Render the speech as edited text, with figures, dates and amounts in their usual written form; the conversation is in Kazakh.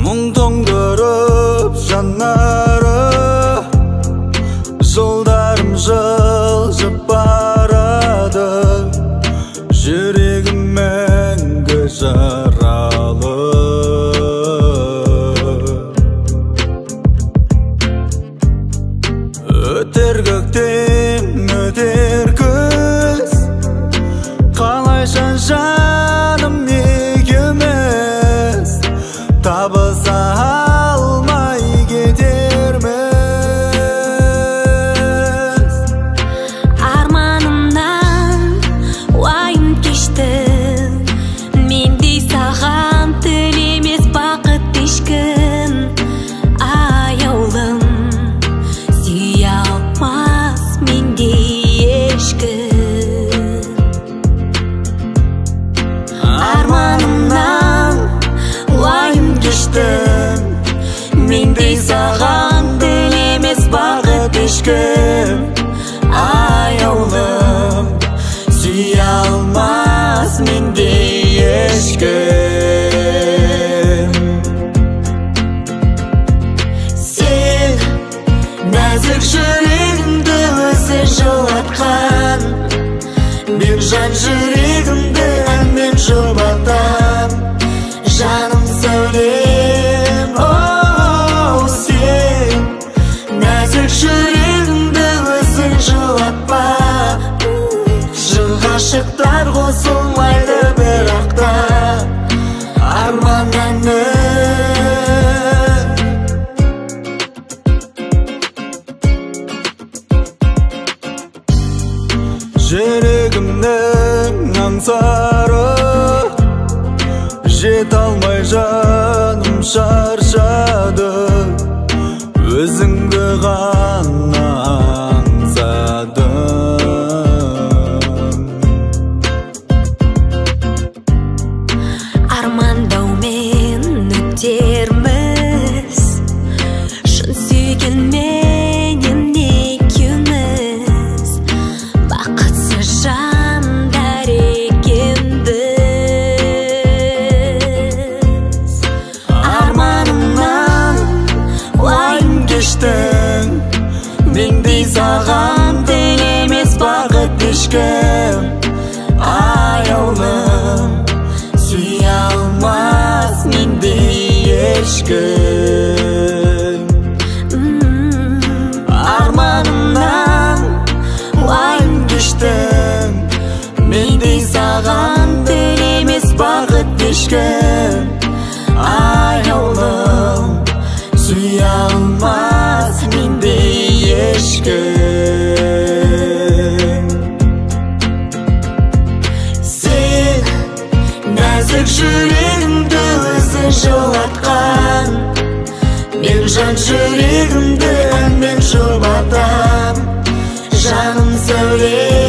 Мұң тоңдырып жанары, жолдарым жылжып барады, жүрегім мәңгі жаралы. Өтер көктем, өтер күз, қалайша жаным екеуміз табыса алмай кетерміз. Арманымнан уайым кешті, мендей саған тілемес бақыт ешкім. Аяулым, сүйе алмас мендей ешкім. Арманымнан уайым кешті, мендей саған тілемес бақыт ешкім. Аяулым, сүйе алмас мендей ешкім. Сен нәзік жүрегімді өзі жылатқан, Мен жан жүрегімді әнмен жұбатам. жаным сәулем. Оу, сен Нәзік жүрегімді өзің жылатпа. шын ғашықтар қосылмайды бірақ та арман әні. Жүрегімнің аңсары, жете алмай жаным шаршады, өзіңді ғана аңсадым. Армандаумен өтерміз, шын сүйгенменен екеуміз, бақытсыз жандар екенбіз. Арманымнан уайым кештің, мендей саған тілемес бақыт ешкім. Аяулым, сүйе алмас мендей ешкім. Арманымнан уайым кештің, мендей саған тілемес бақыт ешкім. Аяулым, сүйе алмас мендей ешкім. Сен Нәзік жүрегімді өзі жылатқан, мен жан жүрегімді әнмен жұбатам. жаным сәулем.